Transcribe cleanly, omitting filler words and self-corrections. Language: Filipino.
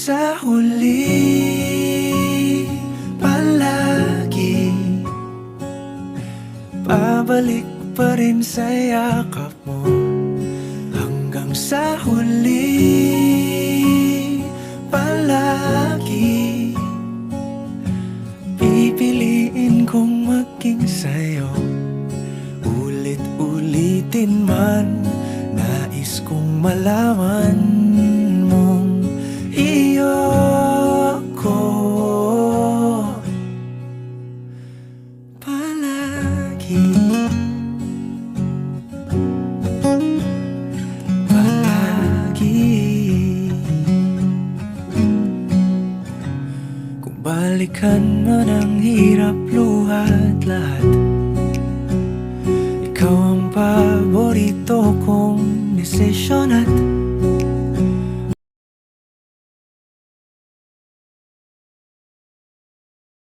sa huli, palagi babalik pa rin sa yakap mo. Hanggang sa huli, palagi pipiliin kong maging sa'yo. Ulit-ulitin man, nais kong malaman mong iyo ako palagi. Kung balikan man ang hirap, luhat lahat, ikaw ang paborito kong desisyon at